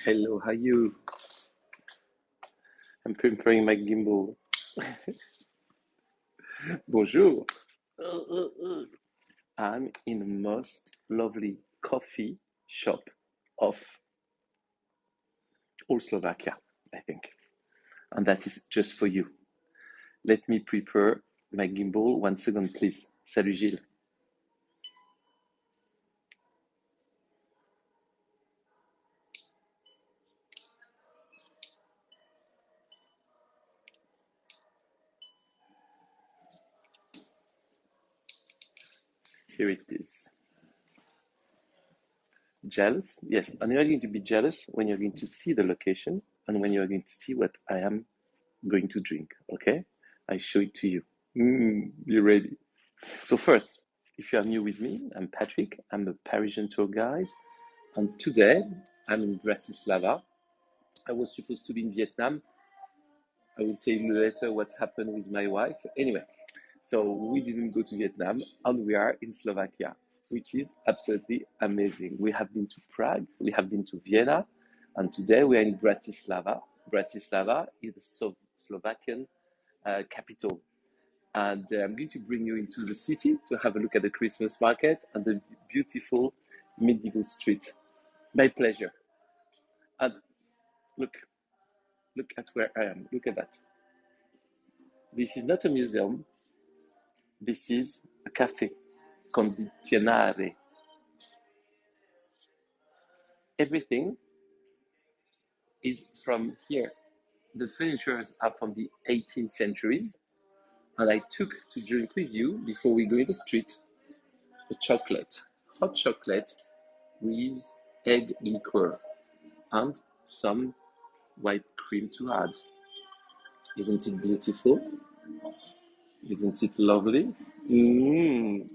Hello, how are you? I'm preparing my gimbal. Bonjour. I'm in the most lovely coffee shop of all Slovakia, I think. And that is just for you. Let me prepare my gimbal. 1 second, please. Salut, Gilles. Here it is. Jealous? Yes. And you're going to be jealous when you're going to see the location and when you're going to see what I am going to drink. Okay? I show it to you. Be ready. So first, if you are new with me, I'm Patrick. I'm a Parisian tour guide, and today I'm in Bratislava. I was supposed to be in Vietnam. I will tell you later what's happened with my wife. Anyway, so we didn't go to Vietnam, and we are in Slovakia, which is absolutely amazing. We have been to Prague, we have been to Vienna, and today we are in Bratislava. Bratislava is the Slovakian capital. And I'm going to bring you into the city to have a look at the Christmas market and the beautiful medieval street. My pleasure. And look at where I am. Look at that. This is not a museum. This is a cafe, condizionare. Everything is from here. The furniture are from the 18th centuries. And I took to drink with you, before we go in the street, a chocolate, hot chocolate with egg liqueur and some white cream to add. Isn't it beautiful? Isn't it lovely?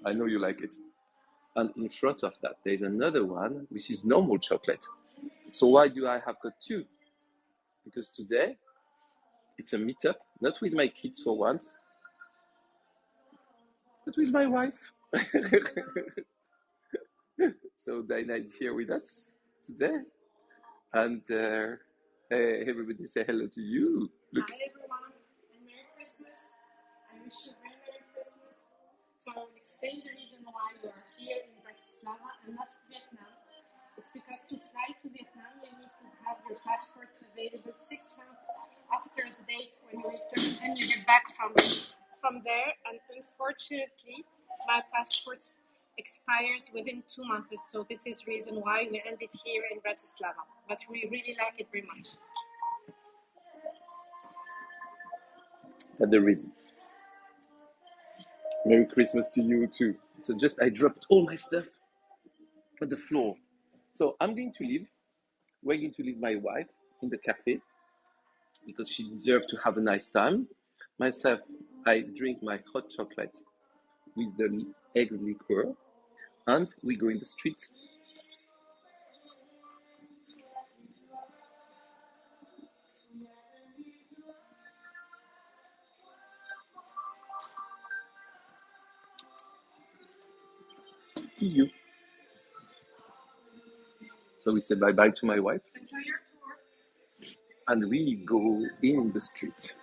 I know you like it. And in front of that, there's another one, which is normal chocolate. So why do I have got two? Because today, it's a meetup, not with my kids for once, but with my wife. So Dinah is here with us today. And hey, everybody say hello to you. Look. Hi everyone, and Merry Christmas. I wish you a very Merry Christmas. So I will explain the reason why we are here in Bratislava and not Vietnam. It's because to fly to Vietnam, you need to have your passport available 6 months after the date when you return and you get back from there. And unfortunately, my passport expires within 2 months. So this is the reason why we ended here in Bratislava. But we really like it very much. That's the reason. Merry Christmas to you too. So I dropped all my stuff on the floor. So I'm going to leave. We're going to leave my wife in the cafe because she deserves to have a nice time. Myself, I drink my hot chocolate with the egg liqueur, and we go in the street. See you. So we say bye-bye to my wife. Enjoy your tour. And we go in the street.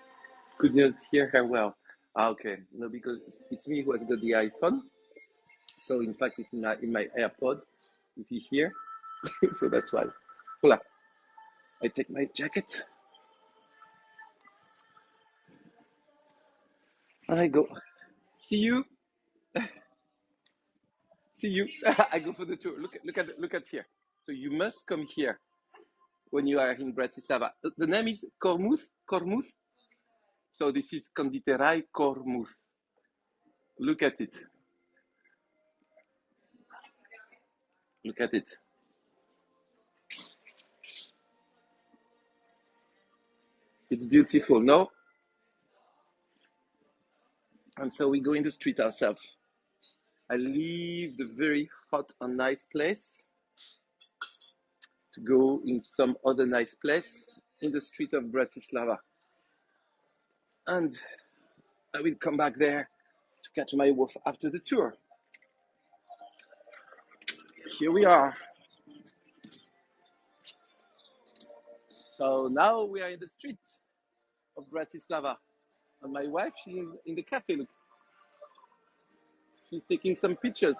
Could not hear her well. Okay, no, because it's me who has got the iPhone. So in fact, it's in my AirPod. You see here. So that's why. Hola. I take my jacket. And I go. See you. See you. I go for the tour. Look at here. So you must come here when you are in Bratislava. The name is Kormuth. So this is Conditerai Kormuth. Look at it. Look at it. It's beautiful, no? And so we go in the street ourselves. I leave the very hot and nice place to go in some other nice place in the street of Bratislava. And I will come back there to catch my wife after the tour. Here we are. So now we are in the street of Bratislava, and my wife, she's in the cafe. Look, she's taking some pictures.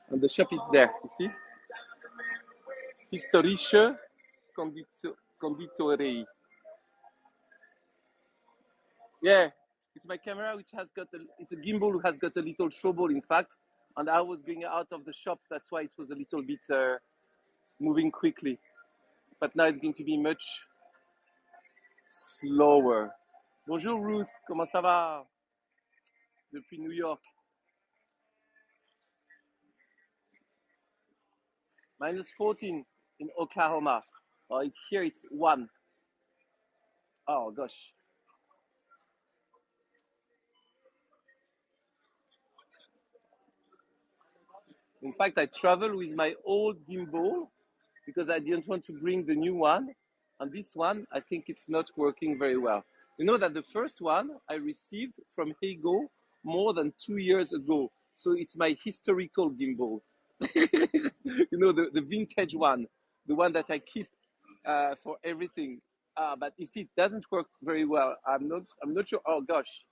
And the shop is there, you see? Historische Konditorei. Yeah, it's my camera which has got it's a gimbal who has got a little trouble, in fact. And I was going out of the shop, that's why it was a little bit moving quickly. But now it's going to be much slower. Bonjour Ruth, comment ça va? Depuis New York. -14 in Oklahoma. Oh, it's here, it's 1. Oh gosh. In fact, I travel with my old gimbal because I didn't want to bring the new one. And this one, I think it's not working very well. You know that the first one I received from Hego more than 2 years ago. So it's my historical gimbal. You know, the vintage one, the one that I keep for everything. But you see, it doesn't work very well. I'm not sure. Oh gosh,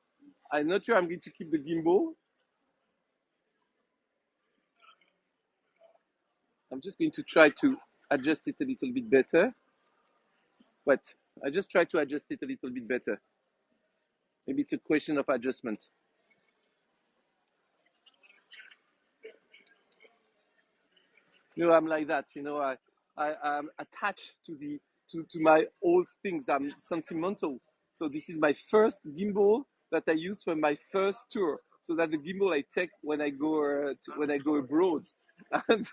I'm not sure I'm going to keep the gimbal. I'm just going to try to adjust it a little bit better. But I just try to adjust it a little bit better. Maybe it's a question of adjustment. You know, I'm like that. You know, I'm attached to my old things. I'm sentimental. So this is my first gimbal that I use for my first tour. So that the gimbal I take when I go when I go abroad. And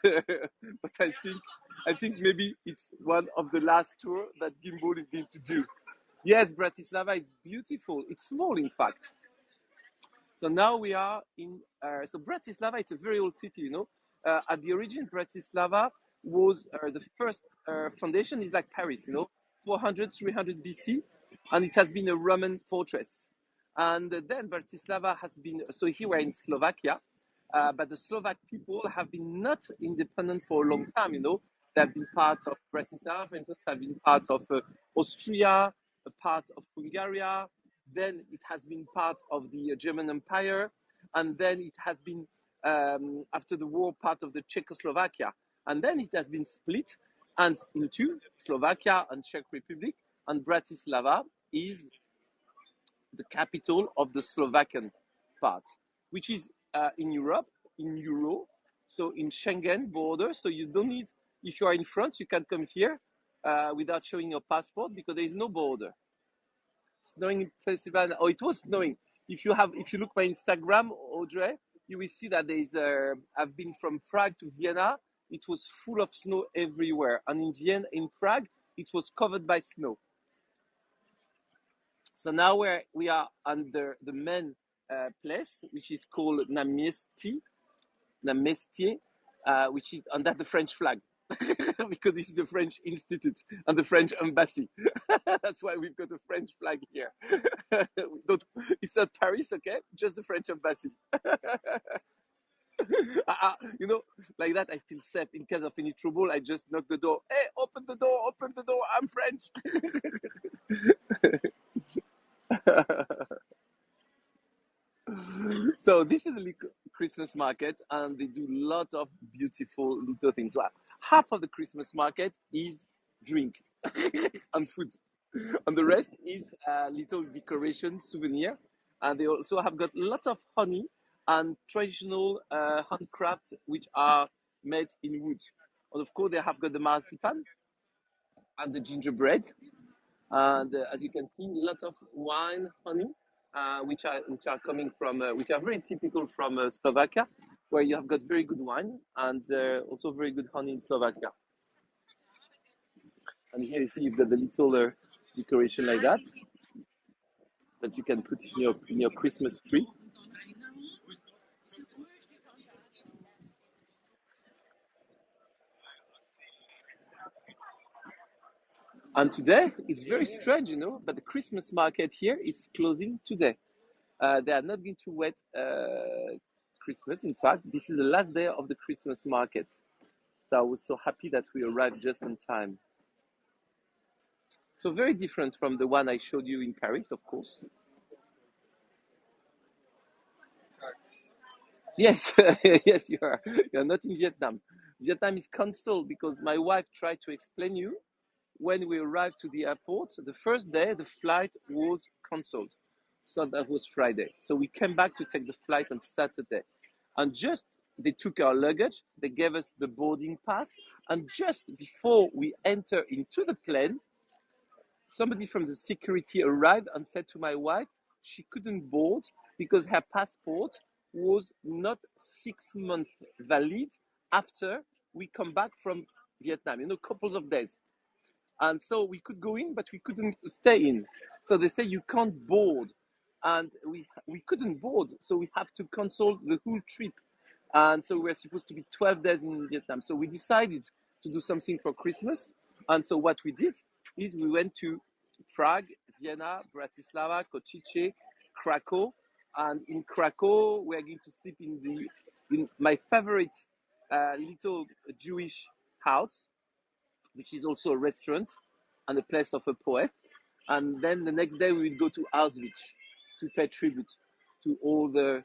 but I think maybe it's one of the last tour that gimbal is going to do. Yes, Bratislava is beautiful. It's small, in fact. So now we are in, so Bratislava, it's a very old city, you know. At the origin, Bratislava was the first foundation is like Paris, you know, 400, 300 BC, and it has been a Roman fortress. And then Bratislava has been, so here we're in Slovakia, but the Slovak people have been not independent for a long time, you know. They have been part of Bratislava, for instance, have been part of Austria, a part of Hungary, then it has been part of the German Empire, and then it has been, after the war, part of the Czechoslovakia. And then it has been split and into Slovakia and Czech Republic, and Bratislava is the capital of the Slovakian part, which is in Europe, in Euro, so in Schengen border. So you don't need, if you are in France, you can come here without showing your passport because there is no border. Snowing in Pennsylvania. Oh, it was snowing. If you look my Instagram, Audrey, you will see that there's. I've been from Prague to Vienna. It was full of snow everywhere, and in Vienna, in Prague, it was covered by snow. So now we are under the main place, which is called Namestie, which is under the French flag. Because this is the French Institute and the French Embassy. That's why we've got a French flag here. It's not Paris, okay? Just the French Embassy. You know, like that, I feel safe in case of any trouble. I just knock the door. Hey, open the door, open the door. I'm French. So this is the little Christmas market, and they do a lot of beautiful little things. Well, half of the Christmas market is drink and food, and the rest is little decoration, souvenir, and they also have got lots of honey and traditional handcrafts which are made in wood. And of course, they have got the marzipan and the gingerbread, and as you can see, lots of wine, honey, which are coming from which are very typical from Slovakia, where you have got very good wine and also very good honey in Slovakia. And here you see you've got the little decoration like that you can put in your Christmas tree. And today, it's very strange, but the Christmas market here is closing today. They are not going to wait Christmas. In fact, this is the last day of the Christmas market. So I was so happy that we arrived just in time. So very different from the one I showed you in Paris, of course. Yes, yes, you are. You're not in Vietnam. Vietnam is cancelled because my wife tried to explain you when we arrived to the airport. The first day, the flight was cancelled. So that was Friday. So we came back to take the flight on Saturday. And just they took our luggage, they gave us the boarding pass, and just before we enter into the plane, somebody from the security arrived and said to my wife she couldn't board because her passport was not 6 months valid after we come back from Vietnam, couples of days. And so we could go in, but we couldn't stay in. So they say you can't board, and we couldn't board, so we have to cancel the whole trip. And so we were supposed to be 12 days in Vietnam. So we decided to do something for Christmas. And so what we did is we went to Prague, Vienna, Bratislava, Košice, Krakow. And in Krakow, we're going to sleep in my favorite little Jewish house, which is also a restaurant and a place of a poet. And then the next day we will go to Auschwitz to pay tribute to all the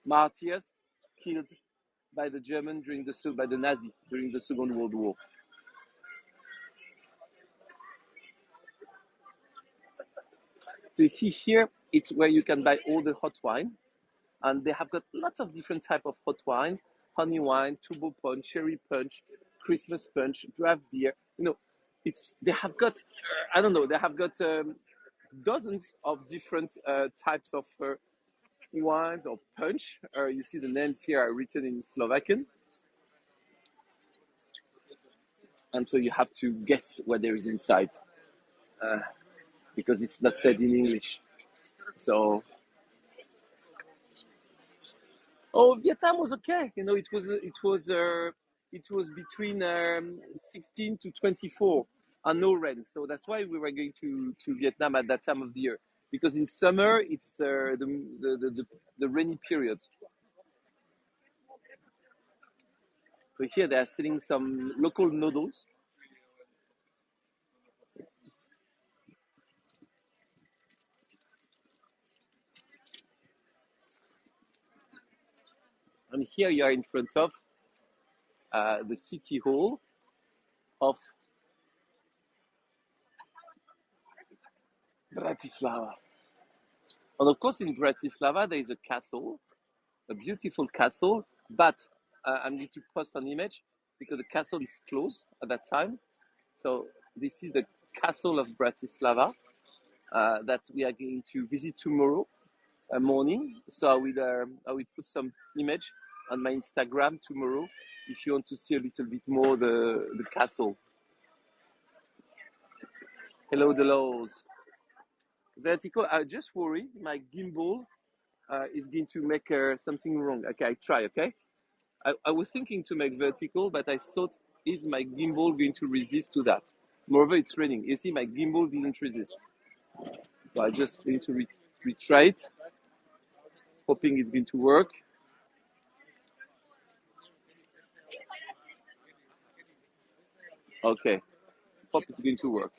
martyrs killed by the German by the Nazi during the Second World War. So you see here, it's where you can buy all the hot wine, and they have got lots of different type of hot wine: honey wine, turbo punch, cherry punch, Christmas punch, draft beer. They have got I don't know, they have got dozens of different types of wines or punch. You see the names here are written in Slovakian. And so you have to guess what there is inside because it's not said in English. So, Vietnam was okay. It was between 16 to 24 and no rain. So that's why we were going to Vietnam at that time of the year, because in summer it's the rainy period. So here they are selling some local noodles. And here you are in front of the city hall of Bratislava. And of course, in Bratislava, there is a castle, a beautiful castle, but I'm going to post an image because the castle is closed at that time. So this is the castle of Bratislava that we are going to visit tomorrow morning. So I will put some image on my Instagram tomorrow if you want to see a little bit more the castle. Hello, Delos. Vertical. I just worry my gimbal is going to make something wrong. Okay, I try. Okay. I was thinking to make vertical, but I thought, is my gimbal going to resist to that? Moreover, it's raining. You see, my gimbal didn't resist. So I just going to retry it, hoping it's going to work. Okay, hope it's going to work.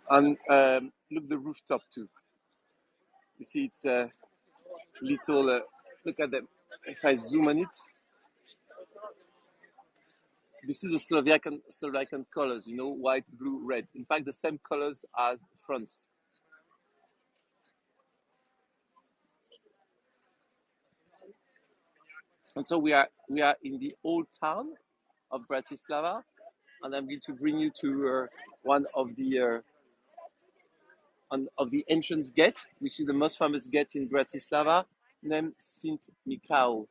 And look the rooftop too. You see, it's a little. Look at them. If I zoom on it, this is the Slovakian colors. White, blue, red. In fact, the same colors as France. And so we are in the old town of Bratislava, and I'm going to bring you to one of the entrance gate, which is the most famous gate in Bratislava, named Saint Michael.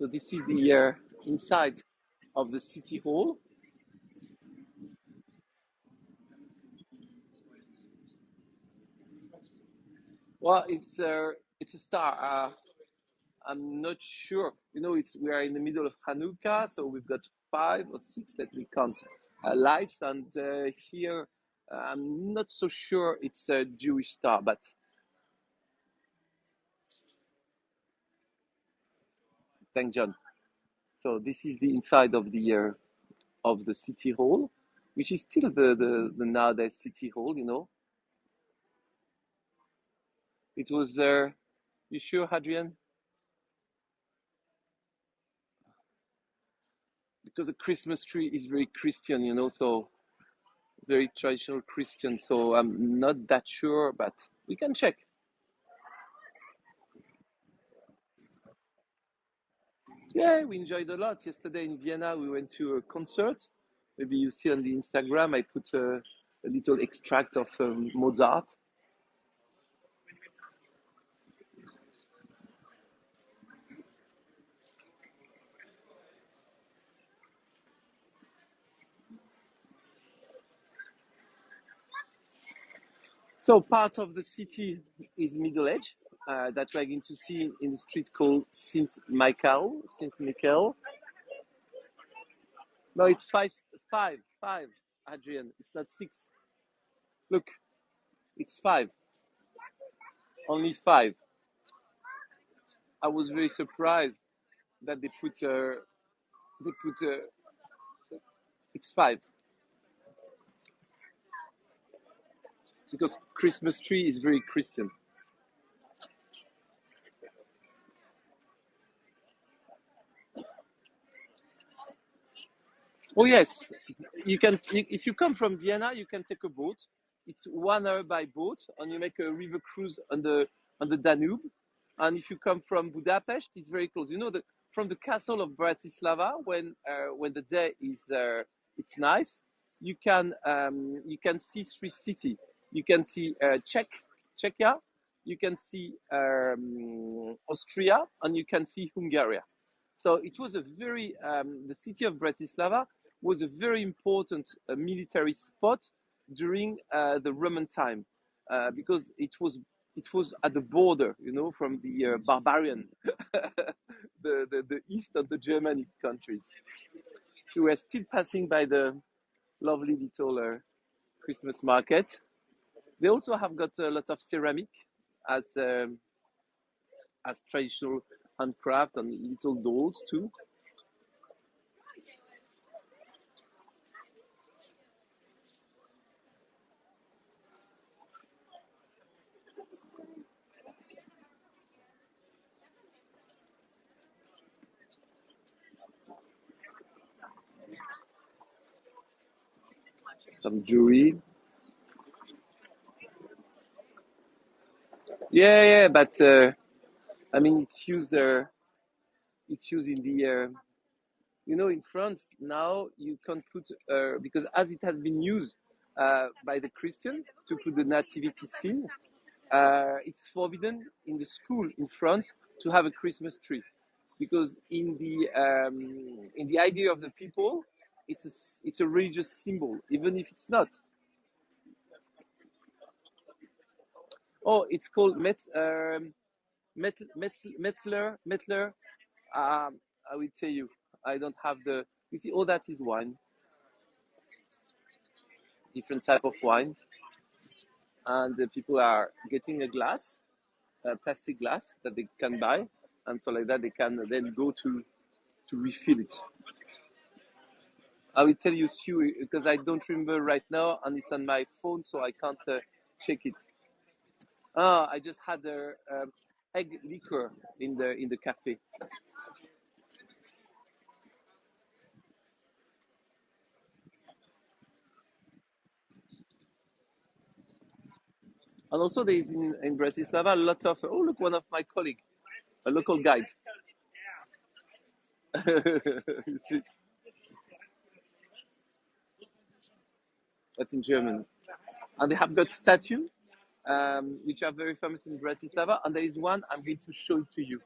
So this is the inside of the city hall. Well, it's a star. I'm not sure. You know, it's we are in the middle of Hanukkah, so we've got 5 or 6 that we count lights, and here I'm not so sure it's a Jewish star, but thank John. So this is the inside of the city hall, which is still the nowadays city hall. You know, it was there. You sure, Hadrian? Because the Christmas tree is very Christian, you know, so very traditional Christian. So I'm not that sure, but we can check. Yeah, we enjoyed a lot. Yesterday in Vienna, we went to a concert. Maybe you see on the Instagram, I put a little extract of Mozart. So part of the city is Middle Age that we're going to see in the street called Saint Michael. Saint Michael. No, it's five, Adrian. It's not 6. Look, it's 5. Only 5. I was very surprised that they put it's 5 because Christmas tree is very Christian. Oh yes, if you come from Vienna, you can take a boat. It's 1 hour by boat, and you make a river cruise on the Danube. And if you come from Budapest, it's very close. You know, from the castle of Bratislava, when the day is it's nice, you can see 3 cities. You can see Czechia, you can see Austria, and you can see Hungary. So it was a very the city of Bratislava was a very important military spot during the Roman time because it was at the border, you know, from the barbarian, the east of the Germanic countries. So we're still passing by the lovely little Christmas market. They also have got a lot of ceramic as um, as traditional handcraft and little dolls too. Some jewelry. Yeah, yeah, but I mean, it's used in the you know, in France now you can't put because as it has been used by the Christian to put the nativity scene, it's forbidden in the school in France to have a Christmas tree because in the idea of the people, it's a religious symbol, even if it's not. Oh, it's called Metzler. I will tell you, I don't have the. You see, all that is wine, different type of wine, and the people are getting a glass, a plastic glass that they can buy, and so like that they can then go to refill it. I will tell you few because I don't remember right now, and it's on my phone, so I can't check it. Ah, I just had a egg liquor in the cafe, and also there is in Bratislava lots of. Oh, look, one of my colleagues, a local guide. You see, that's in German. And they have got statues, which are very famous in Bratislava. And there is one I'm going to show it to you.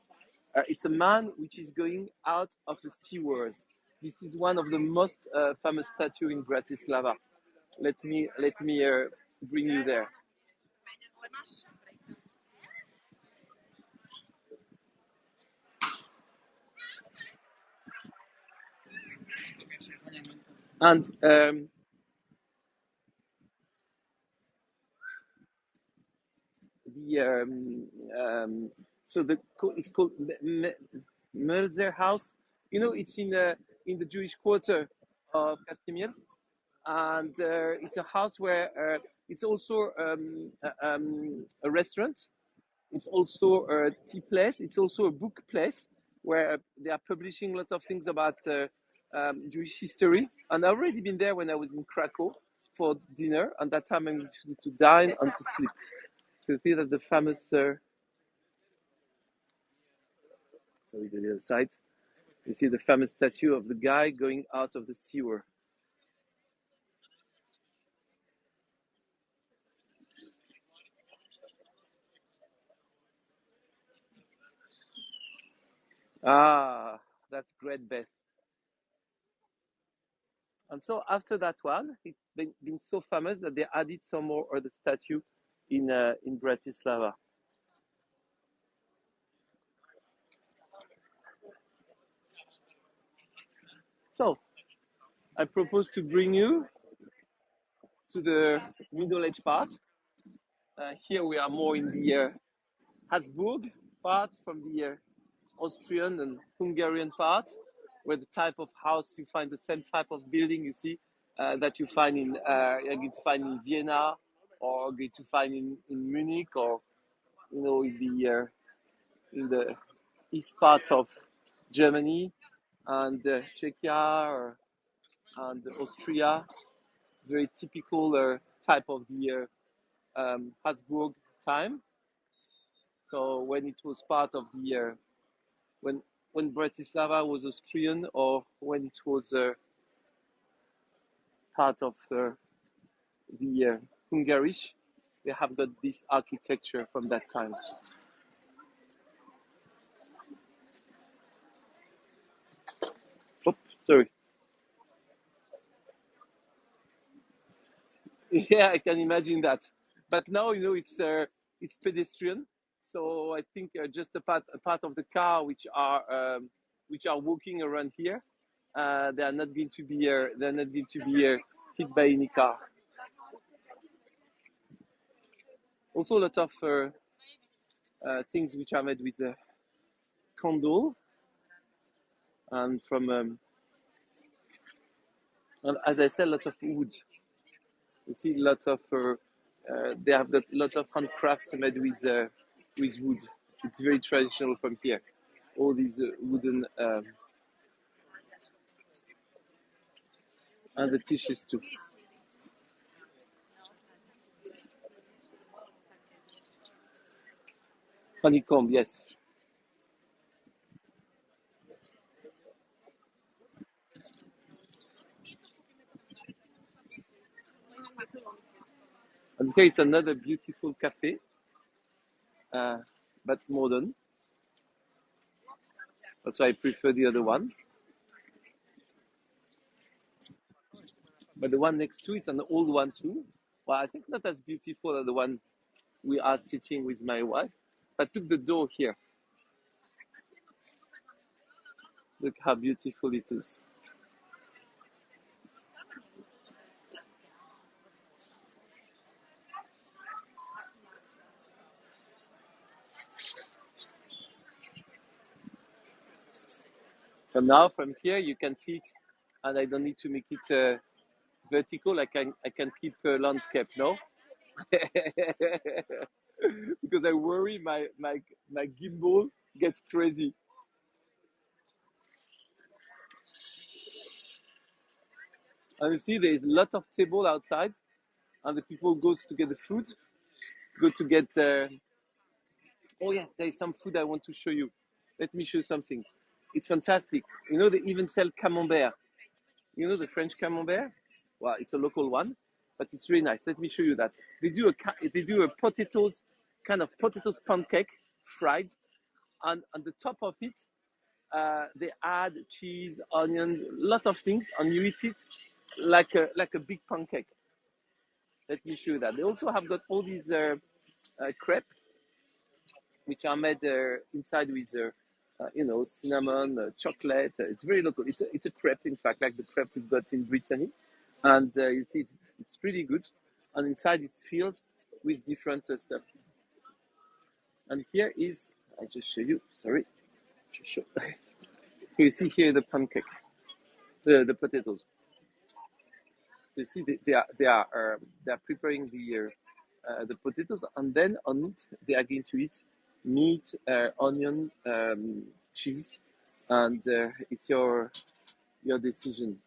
It's a man which is going out of the sewers. This is one of the most famous statue in Bratislava. Let me bring you there. And the so the it's called Melzer House. You know, it's in the Jewish quarter of Castle, and it's a house where it's also a restaurant. It's also a tea place. It's also a book place where they are publishing lots of things about Jewish history. And I've already been there when I was in Krakow for dinner. And that time I went to dine and to sleep. So you see that the famous, sorry, the other side. You see the famous statue of the guy going out of the sewer. Ah, that's great, Beth. And so after that one, it's been so famous that they added some more other statue in Bratislava. So I propose to bring you to the middle age part. Here we are more in the Habsburg part from the Austrian and Hungarian part, where the type of house you find the same type of building you see that you find you're going to find in Vienna or going to find in Munich or in the east part of Germany and Czechia and Austria. Very typical type of the Habsburg time. So when it was part of the when Bratislava was Austrian or when it was part of the Hungary, they have got this architecture from that time. Oops, sorry. Yeah, I can imagine that. But now it's pedestrian. So I think just a part of the car which are walking around here, they are not going to be hit by any car. Also, a lot of things which are made with candle and and as I said, lots of wood. You see, lots of they have got a lot of handcrafts made with wood. It's very traditional from here. All these wooden and the dishes too. Honeycomb, yes. And here it's another beautiful cafe, uh, but modern. That's why I prefer the other one. But the one next to it's an old one too. Well, I think not as beautiful as the one we are sitting with my wife. But look the door here. Look how beautiful it is. So now from here you can see it, and I don't need to make it vertical. I can keep landscape. No, because I worry my gimbal gets crazy. And you see, there is a lot of table outside, and the people goes to get the food. Go to get the. Oh yes, there is some food I want to show you. Let me show you something. It's fantastic. You know, they even sell camembert. You know the French camembert? Well, it's a local one, but it's really nice. Let me show you that. They do a potatoes kind of potatoes pancake fried, and on the top of it, they add cheese, onions, lot of things, and you eat it like a big pancake. Let me show you that. They also have got all these crepe, which are made inside with cinnamon, chocolate. It's very local. It's a crepe, in fact, like the crepe we've got in Brittany, and you see it's really good. And inside it's filled with different stuff. And here is, I just show you. Sorry, just show. You see here the pancake, the potatoes. So you see they are preparing the potatoes, and then on it they are going to eat meat, onion, cheese, and it's your decision.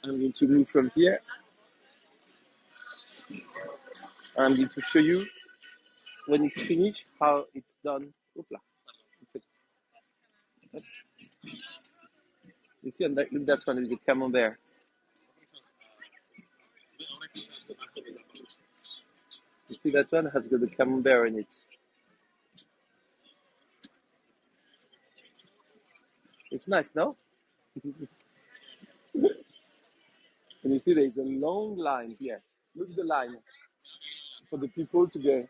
I'm going to move from here. I'm going to show you when it's finished how it's done. Oopla. You see, and look, that one with the camembert. You see that one has got the camembert in it. It's nice, no? And you see there is a long line here. Look at the line for the people to go.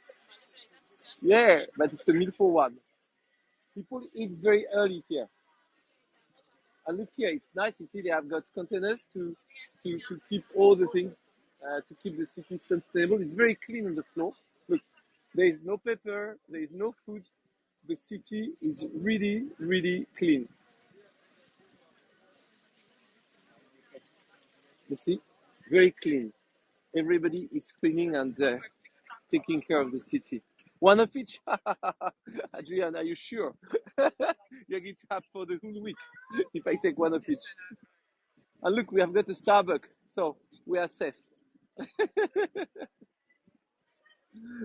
Yeah, but it's a meal for one. People eat very early here. And look here, it's nice. You see, they have got containers to keep all the things, to keep the city sustainable. It's very clean on the floor. Look, there is no paper, there is no food. The city is really, really clean. You see, very clean. Everybody is cleaning and taking care of the city. One of each. Adrian, are you sure? You're going to have for the whole week if I take one of each. And look, we have got a Starbucks, so we are safe.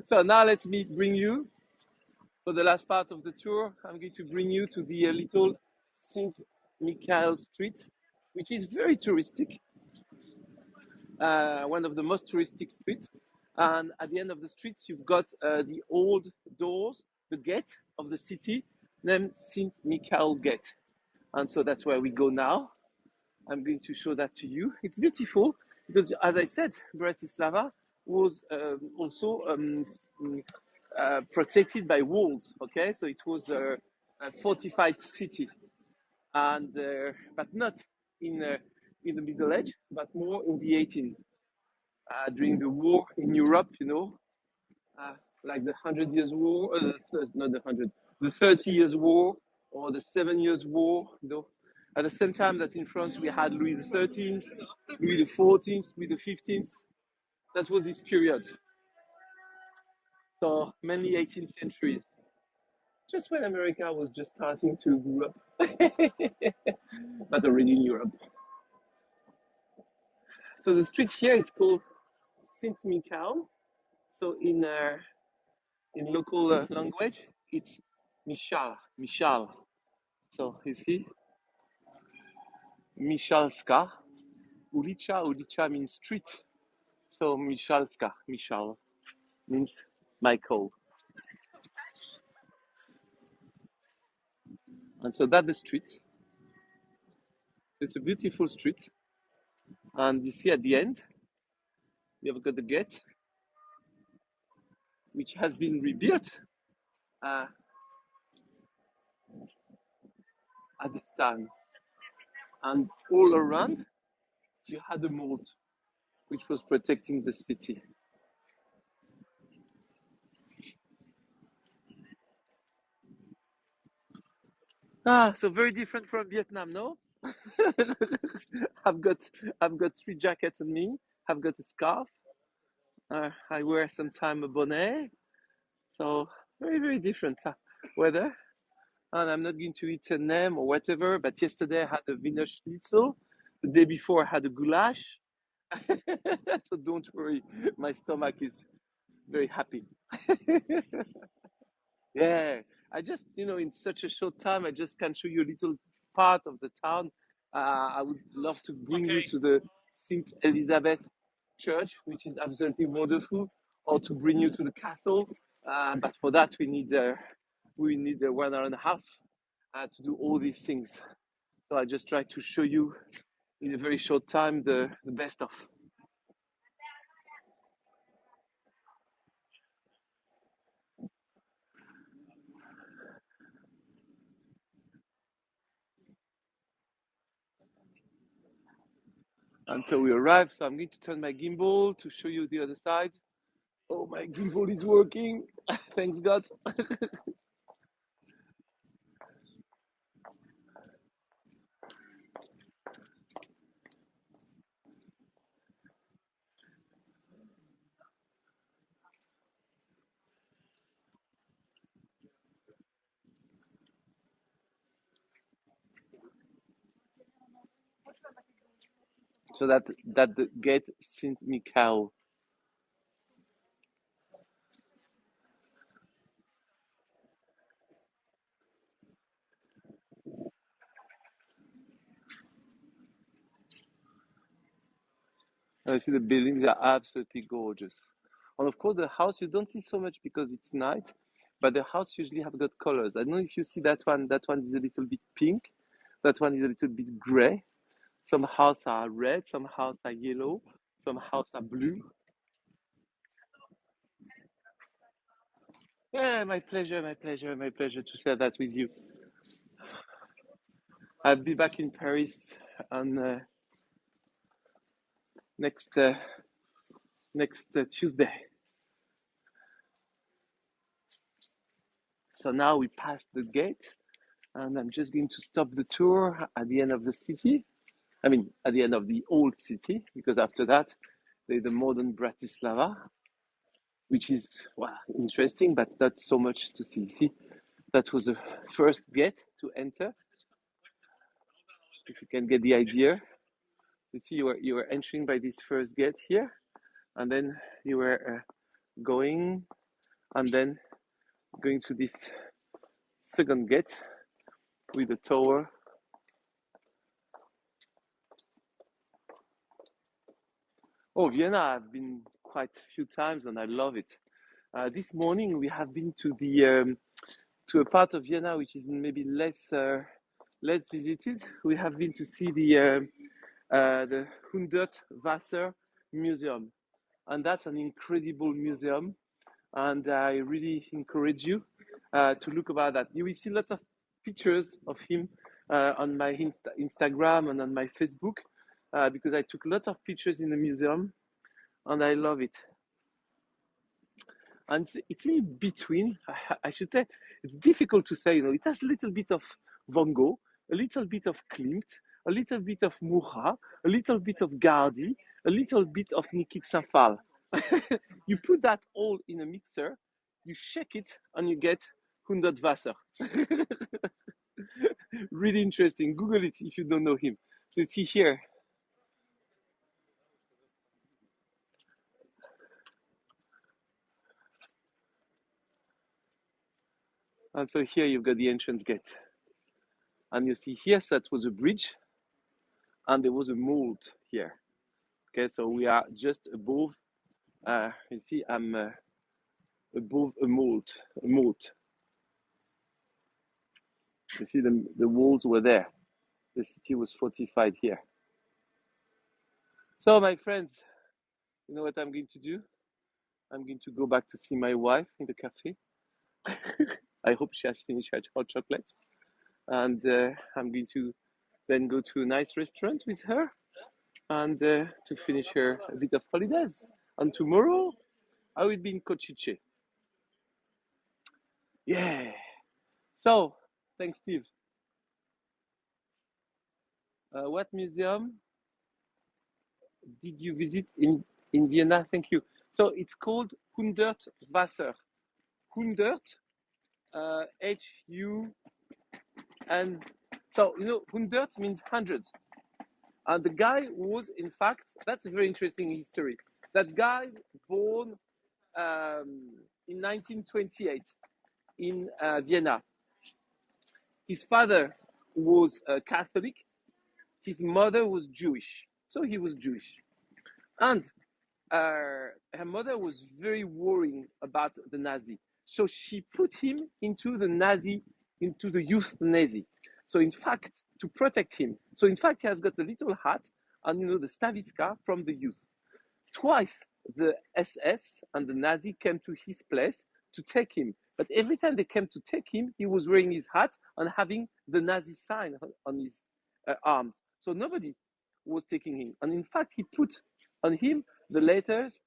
So now let me bring you for the last part of the tour. I'm going to bring you to the little Saint Michael Street, which is very touristic. One of the most touristic streets. And at the end of the street, you've got the old doors, the gate of the city, named Saint Michael Gate. And so that's where we go now. I'm going to show that to you. It's beautiful because, as I said, Bratislava was also protected by walls. Okay, so it was a fortified city, and but not in the Middle Age, but more in the 18th, during the war in Europe. Like the 100 Years' War, not the 100, the 30 Years' War or the 7 Years' War. At the same time that in France we had Louis the 13th, Louis the 14th, Louis the 15th. That was this period. So mainly 18th century, just when America was just starting to grow up, but already in Europe. So the street here is called Saint Michael. So in local language, it's Michal. So you see, Michalska. Ulica means street. So Michalska, Michal means Michael. And so that's the street. It's a beautiful street. And you see at the end, you have got the gate, which has been rebuilt uh, at this time. And all around, you had a moat, which was protecting the city. So very different from Vietnam, no? I've got I've got 3 jackets on me. I've got a scarf. I wear sometimes a bonnet. So very, very different weather. And I'm not going to eat a nem or whatever, but yesterday I had a Wiener Schnitzel. The day before I had a goulash. So don't worry, my stomach is very happy. Yeah, I just, in such a short time, I just can show you a little part of the town. I would love to bring you to the St. Elizabeth Church, which is absolutely wonderful. or to bring you to the castle. But for that, we need 1 hour and a half to do all these things. So I just try to show you in a very short time the best of. And so we arrived. So I'm going to turn my gimbal to show you the other side. Oh, my gimbal is working. Thanks God. So that the gate Saint Michael. I see the buildings are absolutely gorgeous. And of course, the house you don't see so much because it's night, but the house usually have got colors. I don't know if you see that one. That one is a little bit pink. That one is a little bit gray. Some houses are red. Some houses are yellow. Some houses are blue. Yeah, my pleasure, my pleasure, my pleasure to share that with you. I'll be back in Paris on next Tuesday. So now we passed the gate, and I'm just going to stop the tour at the end of the city. I mean, at the end of the old city, because after that, there's the modern Bratislava, which is, well, interesting, but not so much to see. See, that was the first gate to enter. If you can get the idea, you see, you were entering by this first gate here, and then you were going, and then going to this second gate with the tower. Oh, Vienna, I've been quite a few times, and I love it. This morning we have been to a part of Vienna which is maybe less visited. We have been to see the Hundertwasser Museum, and that's an incredible museum. And I really encourage you to look about that. You will see lots of pictures of him on my Instagram and on my Facebook because I took lots of pictures in the museum, and I love it. And it's in between, I should say. It's difficult to say, it has a little bit of Van Gogh, a little bit of Klimt, a little bit of Murat, a little bit of Gaudi, a little bit of Nikit Saint-Phal. You put that all in a mixer, you shake it, and you get Hundertwasser. Really interesting. Google it if you don't know him. So you see here. And so here you've got the entrance gate. And you see here, so that was a bridge, and there was a mold here. Okay, so we are just above, you see, I'm above a mold. You see, the walls were there. The city was fortified here. So, my friends, you know what I'm going to do? I'm going to go back to see my wife in the cafe. I hope she has finished her hot chocolate. And I'm going to then go to a nice restaurant with her and to finish her a bit of holidays. And tomorrow, I will be in Kochice. Yeah. So, thanks, Steve. What museum did you visit in Vienna? Thank you. So it's called Hundertwasser. Hundert, H-U, and so Hundert means 100. And the guy was, in fact, that's a very interesting history. That guy born in 1928 in Vienna. His father was Catholic. His mother was Jewish, so he was Jewish. And her mother was very worrying about the Nazi. So she put him into the youth Nazi. So in fact, to protect him. So in fact, he has got a little hat and the Staviska from the youth. Twice the SS and the Nazi came to his place to take him. But every time they came to take him, he was wearing his hat and having the Nazi sign on his arms. So nobody was taking him. And in fact, he put on him the letters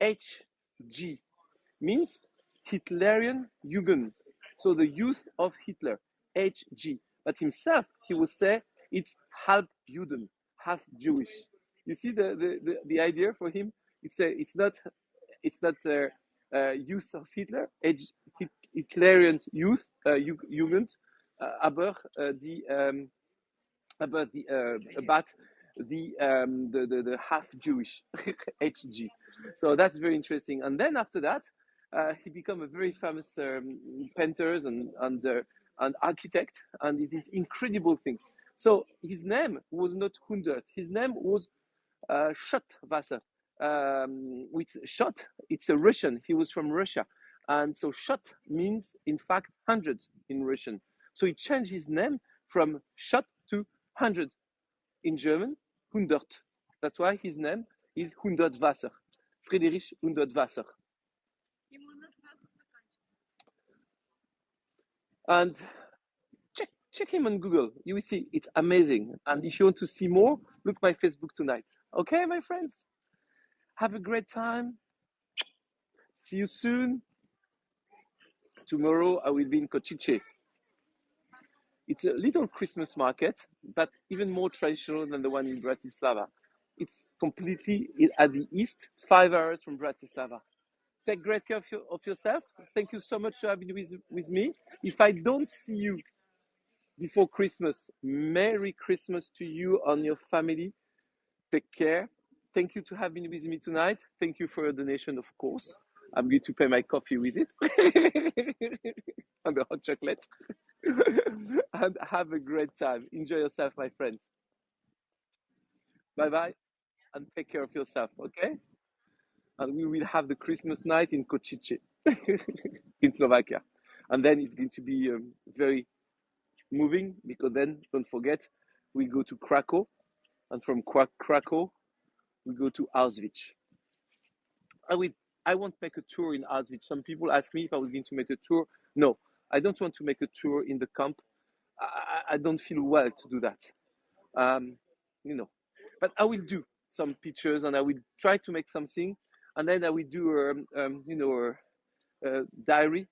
HG, means Hitlerian Jugend. So the youth of Hitler, HG. But himself, he would say it's half Juden, half Jewish. You see the idea for him? It's not youth of Hitler, Hitlerian youth, Jugend, aber about the half Jewish HG. So that's very interesting. And then after that, he became a very famous painter and architect, and he did incredible things. So his name was not Hundert. His name was Schottwasser. With Schott, it's a Russian. He was from Russia. And so Schott means, in fact, 100 in Russian. So he changed his name from Schott to 100 in German, 100. That's why his name is Hundertwasser. Friedrich Hundertwasser. And check him on Google. You will see it's amazing. And if you want to see more, look my Facebook tonight. Okay, my friends? Have a great time. See you soon. Tomorrow I will be in Košice. It's a little Christmas market, but even more traditional than the one in Bratislava. It's completely at the east, 5 hours from Bratislava. Take great care of yourself. Thank you so much for having with me. If I don't see you before Christmas, Merry Christmas to you and your family. Take care. Thank you to having with me tonight. Thank you for your donation, of course. I'm going to pay my coffee with it and the hot chocolate. And have a great time. Enjoy yourself, my friends. Bye-bye and take care of yourself, okay? And we will have the Christmas night in Košice in Slovakia. And then it's going to be very moving, because then, don't forget, we go to Krakow, and from Krakow, we go to Auschwitz. I won't make a tour in Auschwitz. Some people ask me if I was going to make a tour. No, I don't want to make a tour in the camp. I don't feel well to do that. But I will do some pictures, and I will try to make something, and then I will do diary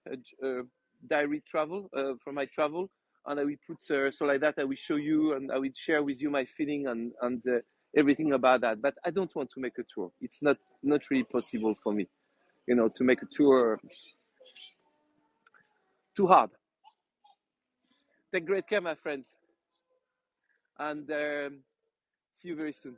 travel from my travel, and I will put so like that I will show you, and I will share with you my feeling and everything about that. But I don't want to make a tour. It's not really possible for me, to make a tour. Too hard. Take great care, my friends, and see you very soon.